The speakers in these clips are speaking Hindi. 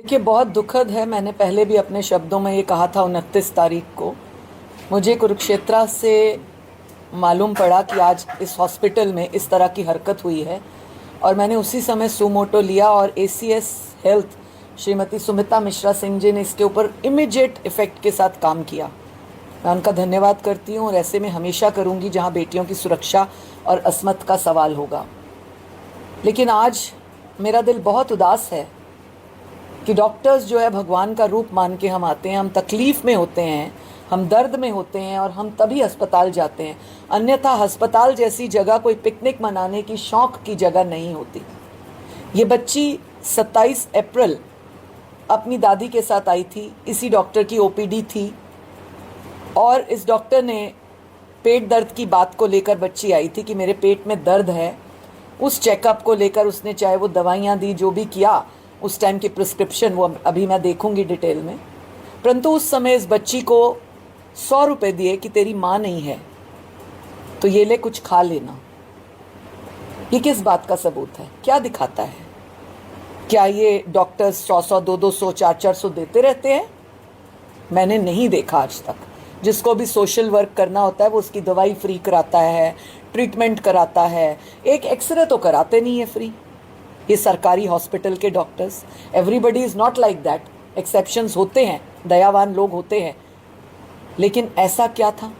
देखिए, बहुत दुखद है। मैंने पहले भी अपने शब्दों में ये कहा था 29 तारीख को। मुझे कुरुक्षेत्रा से मालूम पड़ा कि आज इस हॉस्पिटल में इस तरह की हरकत हुई है और मैंने उसी समय सुमोटो लिया और एसीएस हेल्थ श्रीमती सुमिता मिश्रा सिंह जी ने इसके ऊपर इमीडिएट इफेक्ट के साथ काम किया। मैं उनका धन्यवाद करती हूँ और ऐसे में हमेशा करूँगी जहाँ बेटियों की सुरक्षा और असमत का सवाल होगा। लेकिन आज मेरा दिल बहुत उदास है कि डॉक्टर्स जो है भगवान का रूप मान के हम आते हैं, हम तकलीफ़ में होते हैं, हम दर्द में होते हैं और हम तभी अस्पताल जाते हैं। अन्यथा अस्पताल जैसी जगह कोई पिकनिक मनाने की शौक की जगह नहीं होती। ये बच्ची 27 अप्रैल अपनी दादी के साथ आई थी। इसी डॉक्टर की ओपीडी थी और इस डॉक्टर ने पेट दर्द की बात को लेकर बच्ची आई थी कि मेरे पेट में दर्द है। उस चेकअप को लेकर उसने चाहे वो दवाइयाँ दी, जो भी किया, उस टाइम की प्रिस्क्रिप्शन वो अभी मैं देखूंगी डिटेल में। परंतु उस समय इस बच्ची को 100 रुपये दिए कि तेरी माँ नहीं है तो ये ले, कुछ खा लेना। ये किस बात का सबूत है? क्या दिखाता है? क्या ये डॉक्टर्स 100-100, 200, 400 देते रहते हैं? मैंने नहीं देखा आज तक। जिसको भी सोशल वर्क करना होता है वो उसकी दवाई फ्री कराता है, ट्रीटमेंट कराता है। एक एक्सरे तो कराते नहीं है फ्री ये सरकारी हॉस्पिटल के doctors. Everybody is not like that, exceptions होते हैं, दयावान लोग होते हैं। लेकिन ऐसा क्या था?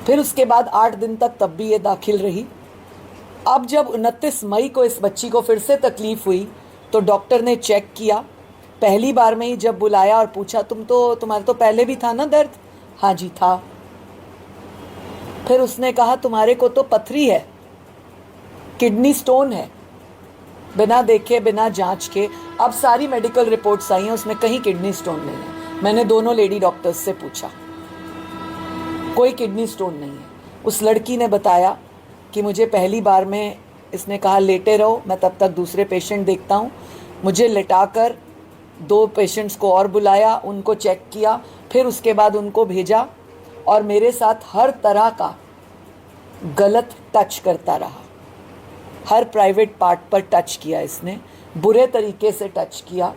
फिर उसके बाद 8 दिन तक तब भी ये दाखिल रही। अब जब 29 मई को इस बच्ची को फिर से तकलीफ़ हुई तो डॉक्टर ने चेक किया। पहली बार में ही जब बुलाया और पूछा तुम्हारे तो पहले भी था ना दर्द? हाँ जी था। फिर उसने कहा तुम्हारे को तो पथरी है, किडनी स्टोन है। बिना देखे, बिना जांच के अब सारी मेडिकल रिपोर्ट्स आई हैं, उसमें कहीं किडनी स्टोन नहीं है। मैंने दोनों लेडी डॉक्टर्स से पूछा, कोई किडनी स्टोन नहीं है। उस लड़की ने बताया कि मुझे पहली बार में इसने कहा लेटे रहो, मैं तब तक दूसरे पेशेंट देखता हूँ। मुझे लेटाकर 2 पेशेंट्स को और बुलाया, उनको चेक किया, फिर उसके बाद उनको भेजा और मेरे साथ हर तरह का गलत टच करता रहा। हर प्राइवेट पार्ट पर टच किया इसने, बुरे तरीके से टच किया।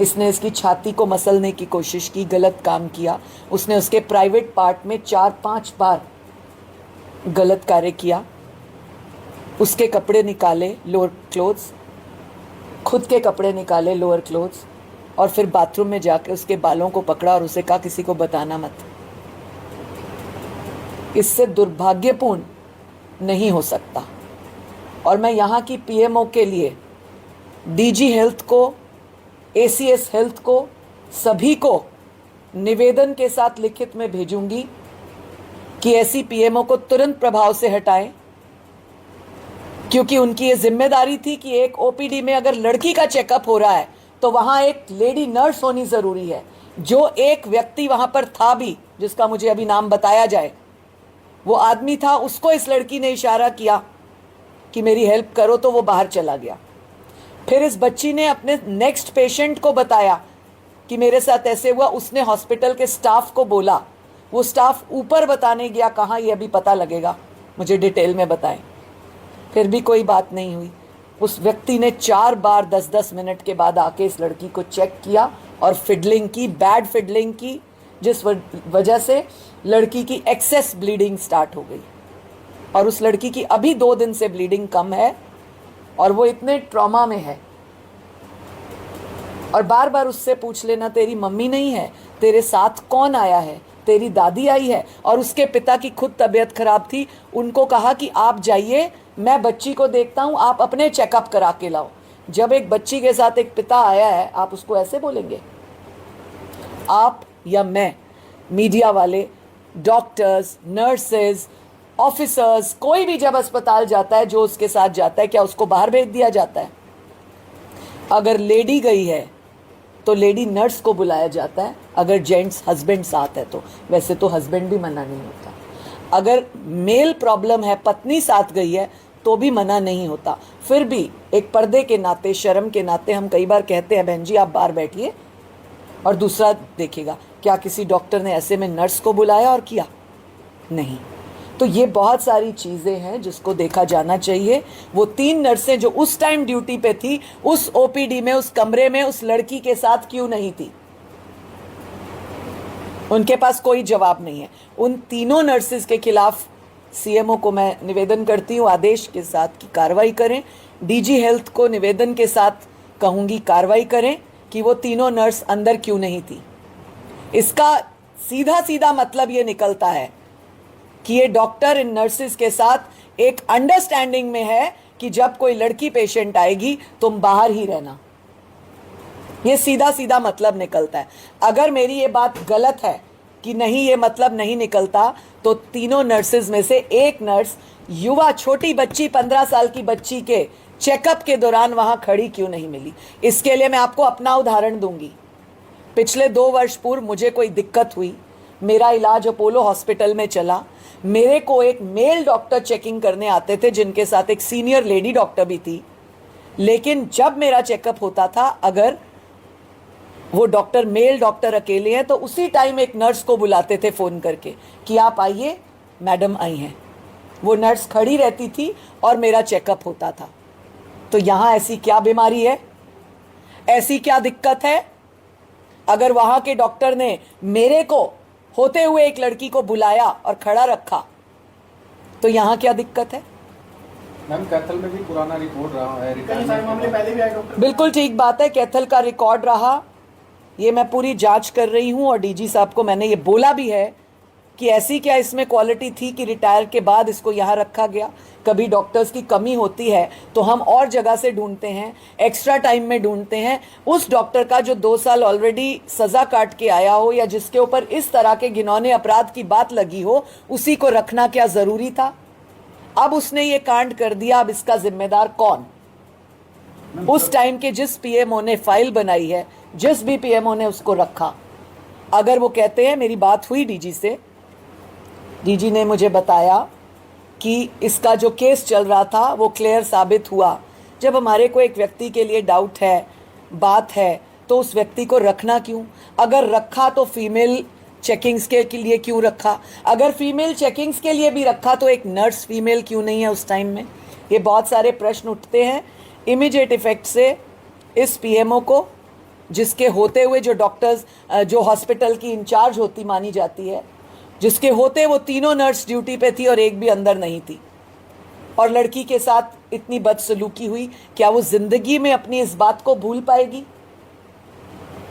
इसने इसकी छाती को मसलने की कोशिश की, गलत काम किया। उसने उसके प्राइवेट पार्ट में 4-5 बार गलत कार्य किया। उसके कपड़े निकाले, लोअर क्लोथ्स, खुद के कपड़े निकाले, लोअर क्लोथ्स, और फिर बाथरूम में जाकर उसके बालों को पकड़ा और उसे कहा किसी को बताना मत। इससे दुर्भाग्यपूर्ण नहीं हो सकता। और मैं यहाँ की पीएमओ के लिए डीजी हेल्थ को, एसीएस हेल्थ को, सभी को निवेदन के साथ लिखित में भेजूंगी कि ऐसी पीएमओ को तुरंत प्रभाव से हटाएं, क्योंकि उनकी ये जिम्मेदारी थी कि एक ओपीडी में अगर लड़की का चेकअप हो रहा है तो वहाँ एक लेडी नर्स होनी ज़रूरी है। जो एक व्यक्ति वहाँ पर था भी, जिसका मुझे अभी नाम बताया जाए, वो आदमी था, उसको इस लड़की ने इशारा किया कि मेरी हेल्प करो, तो वो बाहर चला गया। फिर इस बच्ची ने अपने नेक्स्ट पेशेंट को बताया कि मेरे साथ ऐसे हुआ। उसने हॉस्पिटल के स्टाफ को बोला, वो स्टाफ ऊपर बताने गया, कहाँ ये अभी पता लगेगा, मुझे डिटेल में बताएं। फिर भी कोई बात नहीं हुई। उस व्यक्ति ने 4 बार 10-10 मिनट के बाद आके इस लड़की को चेक किया और फिडलिंग की, बैड फिडलिंग की, जिस वजह से लड़की की एक्सेस ब्लीडिंग स्टार्ट हो गई। और उस लड़की की अभी 2 दिन से ब्लीडिंग कम है और वो इतने ट्रॉमा में है। और बार बार उससे पूछ लेना तेरी मम्मी नहीं है, तेरे साथ कौन आया है, तेरी दादी आई है। और उसके पिता की खुद तबीयत खराब थी, उनको कहा कि आप जाइए, मैं बच्ची को देखता हूँ, आप अपने चेकअप करा के लाओ। जब एक बच्ची के साथ एक पिता आया है, आप उसको ऐसे बोलेंगे? आप या मैं, मीडिया वाले, डॉक्टर्स, नर्सेज, ऑफिसर्स, कोई भी जब अस्पताल जाता है, जो उसके साथ जाता है, क्या उसको बाहर भेज दिया जाता है? अगर लेडी गई है तो लेडी नर्स को बुलाया जाता है। अगर जेंट्स हस्बैंड साथ है तो, वैसे तो हस्बैंड भी मना नहीं होता। अगर मेल प्रॉब्लम है, पत्नी साथ गई है, तो भी मना नहीं होता। फिर भी एक पर्दे के नाते, शर्म के नाते हम कई बार कहते हैं बहन जी आप बाहर बैठिए और दूसरा देखेगा। क्या किसी डॉक्टर ने ऐसे में नर्स को बुलाया और किया? नहीं। तो ये बहुत सारी चीज़ें हैं जिसको देखा जाना चाहिए। वो 3 नर्सें जो उस टाइम ड्यूटी पे थी, उस ओपीडी में, उस कमरे में उस लड़की के साथ क्यों नहीं थी? उनके पास कोई जवाब नहीं है। उन तीनों नर्सेज के खिलाफ सीएमओ को मैं निवेदन करती हूँ आदेश के साथ कि कार्रवाई करें। डीजी हेल्थ को निवेदन के साथ कहूँगी कार्रवाई करें कि वो तीनों नर्स अंदर क्यों नहीं थी। इसका सीधा सीधा मतलब ये निकलता है कि ये डॉक्टर इन नर्सेज के साथ एक अंडरस्टैंडिंग में है कि जब कोई लड़की पेशेंट आएगी तुम बाहर ही रहना। ये सीधा सीधा मतलब निकलता है। अगर मेरी ये बात गलत है कि नहीं ये मतलब नहीं निकलता, तो तीनों नर्सेज में से एक नर्स युवा छोटी बच्ची 15 साल की बच्ची के चेकअप के दौरान वहां खड़ी क्यों नहीं मिली? इसके लिए मैं आपको अपना उदाहरण दूंगी। पिछले 2 वर्ष पूर्व मुझे कोई दिक्कत हुई, मेरा इलाज अपोलो हॉस्पिटल में चला। मेरे को एक मेल डॉक्टर चेकिंग करने आते थे जिनके साथ एक सीनियर लेडी डॉक्टर भी थी। लेकिन जब मेरा चेकअप होता था, अगर वो डॉक्टर मेल डॉक्टर अकेले हैं तो उसी टाइम एक नर्स को बुलाते थे फ़ोन करके कि आप आइए, मैडम आई हैं। वो नर्स खड़ी रहती थी और मेरा चेकअप होता था। तो यहाँ ऐसी क्या बीमारी है, ऐसी क्या दिक्कत है? अगर वहाँ के डॉक्टर ने मेरे को होते हुए एक लड़की को बुलाया और खड़ा रखा, तो यहाँ क्या दिक्कत है? मैम कैथल में भी पुराना रिकॉर्ड रहा है, कई सारे मामले पहले भी आए डॉक्टर। बिल्कुल ठीक बात है, कैथल का रिकॉर्ड रहा। ये मैं पूरी जांच कर रही हूँ और डीजी साहब को मैंने ये बोला भी है कि ऐसी क्या इसमें क्वालिटी थी कि रिटायर के बाद इसको यहाँ रखा गया। कभी डॉक्टर्स की कमी होती है तो हम और जगह से ढूंढते हैं, एक्स्ट्रा टाइम में ढूंढते हैं। उस डॉक्टर का जो 2 साल ऑलरेडी सज़ा काट के आया हो या जिसके ऊपर इस तरह के घिनौने अपराध की बात लगी हो, उसी को रखना क्या ज़रूरी था? अब उसने ये कांड कर दिया, अब इसका जिम्मेदार कौन? उस टाइम के जिस पीएमओ ने फाइल बनाई है, जिस भी पीएमओ ने उसको रखा, अगर वो कहते हैं, मेरी बात हुई डीजी से, डीजी ने मुझे बताया कि इसका जो केस चल रहा था वो क्लियर साबित हुआ। जब हमारे को एक व्यक्ति के लिए डाउट है, बात है, तो उस व्यक्ति को रखना क्यों? अगर रखा तो फीमेल चेकिंग्स के लिए क्यों रखा? अगर फीमेल चेकिंग्स के लिए भी रखा तो एक नर्स फीमेल क्यों नहीं है उस टाइम में? ये बहुत सारे प्रश्न उठते हैं। इमीडिएट इफेक्ट से इस पीएमओ को, जिसके होते हुए जो डॉक्टर्स, जो हॉस्पिटल की इंचार्ज होती मानी जाती है, जिसके होते वो तीनों नर्स ड्यूटी पे थी और एक भी अंदर नहीं थी, और लड़की के साथ इतनी बदसलूकी हुई, क्या वो जिंदगी में अपनी इस बात को भूल पाएगी?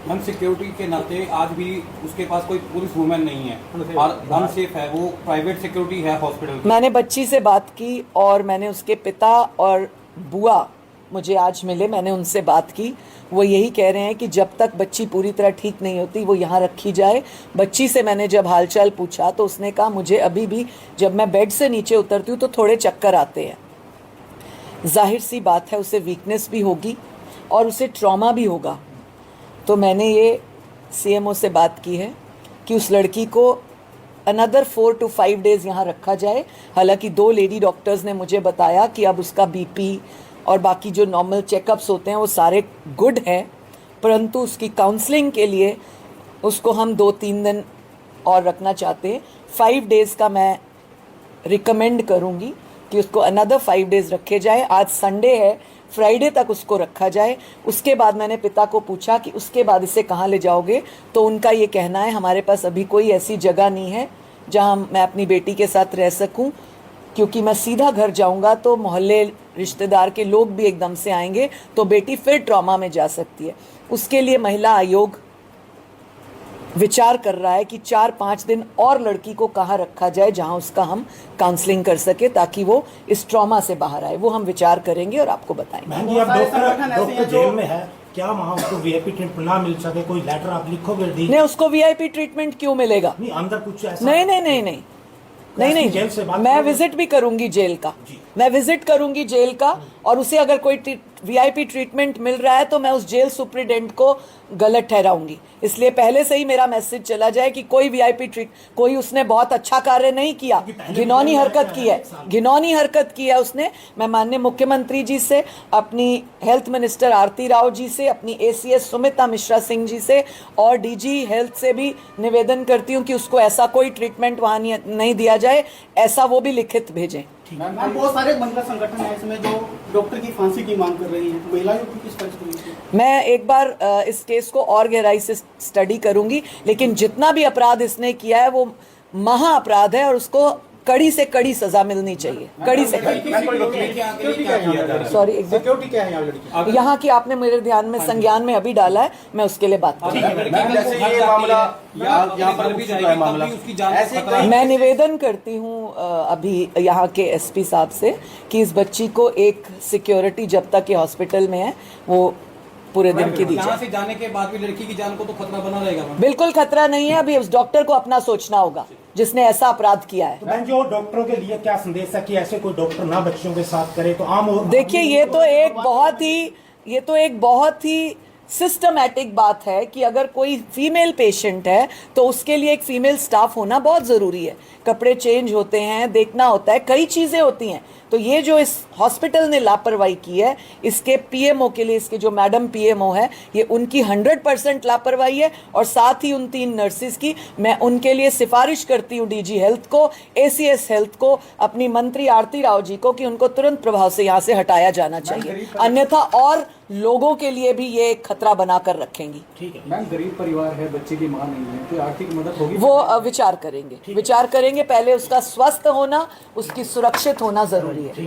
हम सिक्योरिटी के नाते आज भी उसके पास कोई पुलिस वुमेन नहीं है और अनसेफ है, वो प्राइवेट सिक्योरिटी है हॉस्पिटल की। मैंने बच्ची से बात की और मैंने उसके पिता और बुआ मुझे आज मिले, मैंने उनसे बात की। वो यही कह रहे हैं कि जब तक बच्ची पूरी तरह ठीक नहीं होती वो यहाँ रखी जाए। बच्ची से मैंने जब हालचाल पूछा तो उसने कहा, मुझे अभी भी जब मैं बेड से नीचे उतरती हूँ तो थोड़े चक्कर आते हैं। जाहिर सी बात है, उसे वीकनेस भी होगी और उसे ट्रॉमा भी होगा। तो मैंने ये सीएमओ से बात की है कि उस लड़की को अनदर 4 to 5 डेज़ यहाँ रखा जाए। हालांकि 2 लेडी डॉक्टर्स ने मुझे बताया कि अब उसका बीपी और बाकी जो नॉर्मल चेकअप्स होते हैं वो सारे गुड हैं, परंतु उसकी काउंसलिंग के लिए उसको हम 2-3 दिन और रखना चाहते हैं। 5 डेज़ का मैं रिकमेंड करूँगी कि उसको अनदर 5 डेज़ रखे जाए। आज संडे है, फ्राइडे तक उसको रखा जाए। उसके बाद मैंने पिता को पूछा कि उसके बाद इसे कहाँ ले जाओगे, तो उनका ये कहना है, हमारे पास अभी कोई ऐसी जगह नहीं है जहाँ मैं अपनी बेटी के साथ रह सकूँ, क्योंकि मैं सीधा घर जाऊंगा तो मोहल्ले रिश्तेदार के लोग भी एकदम से आएंगे तो बेटी फिर ट्रॉमा में जा सकती है। उसके लिए महिला आयोग विचार कर रहा है कि 4-5 दिन और लड़की को कहाँ रखा जाए जहाँ उसका हम काउंसलिंग कर सके, ताकि वो इस ट्रॉमा से बाहर आए। वो हम विचार करेंगे और आपको बताएंगे। बहन जी, आप डॉक्टर जेल में है, क्या वहाँ उसको वीआईपी ट्रीटमेंट ना मिल सके? कोई लेटर आप लिखोगे? नहीं, उसको वीआईपी ट्रीटमेंट क्यों मिलेगा? नहीं, अंदर कुछ ऐसा नहीं, मैं विजिट भी करूंगी जेल का। जी। मैं विजिट करूंगी जेल का, और उसे अगर कोई वीआईपी ट्रीटमेंट मिल रहा है तो मैं उस जेल सुप्रिटेंडेंट को गलत ठहराऊंगी। इसलिए पहले से ही मेरा मैसेज चला जाए कि कोई वीआईपी कोई उसने बहुत अच्छा कार्य नहीं किया, घिनौनी हरकत की है, घिनौनी हरकत की है उसने। मैं माननीय मुख्यमंत्री जी से, अपनी हेल्थ मिनिस्टर आरती राव जी से, अपनी एसीएस सुमिता मिश्रा सिंह जी से और डीजी हेल्थ से भी निवेदन करती हूँ कि उसको ऐसा कोई ट्रीटमेंट वहाँ नहीं दिया जाए, ऐसा वो भी लिखित भेजें। मैम बहुत सारे महिला संगठन हैं इसमें जो डॉक्टर की फांसी की मांग कर रही हैं, महिलाओं की किस तरह से? मैं एक बार इस केस को और गहराई से स्टडी करूंगी, लेकिन जितना भी अपराध इसने किया है वो महा अपराध है और उसको कड़ी से कड़ी सजा मिलनी चाहिए, कड़ी से कड़ी। सॉरी, सिक्योरिटी क्या है यहाँ लड़की? यहाँ की आपने मेरे ध्यान में संज्ञान में अभी डाला है, मैं उसके लिए बात करूंगी। जैसे ये मामला यहाँ पर भी जाएगा मामला, ऐसे मैं निवेदन करती हूँ अभी यहाँ के एसपी साहब से कि इस बच्ची को एक सिक्योरिटी जब तक ये हॉस्पिटल में है वो पूरे दिन की दी यहाँ जाए। से जाने के बाद भी लड़की की जान को तो खतरा बना रहेगा मैम। बिल्कुल खतरा नहीं है, अभी उस डॉक्टर को अपना सोचना होगा जिसने ऐसा अपराध किया है। तो बहन जी, और डॉक्टरों के लिए क्या संदेश है कि ऐसे कोई डॉक्टर ना बच्चों के साथ करे? तो आम देखिए, ये तो एक बहुत ही सिस्टमैटिक बात है कि अगर कोई फीमेल पेशेंट है तो उसके लिए एक फीमेल स्टाफ होना बहुत ज़रूरी है। कपड़े चेंज होते हैं, देखना होता है, कई चीज़ें होती हैं। तो ये जो इस हॉस्पिटल ने लापरवाही की है, इसके पीएमओ के लिए, इसके जो मैडम पीएमओ है, ये उनकी 100% लापरवाही है। और साथ ही उन 3 नर्सिस की मैं उनके लिए सिफारिश करती हूँ डीजी हेल्थ को, एसीएस हेल्थ को, अपनी मंत्री आरती राव जी को कि उनको तुरंत प्रभाव से यहाँ से हटाया जाना चाहिए, अन्यथा और लोगों के लिए भी ये एक खतरा बनाकर रखेंगी। ठीक है मैम, गरीब परिवार है, बच्चे की मां नहीं है, तो आर्थिक मदद होगी? वो विचार करेंगे, पहले उसका स्वस्थ होना, उसकी सुरक्षित होना जरूरी है।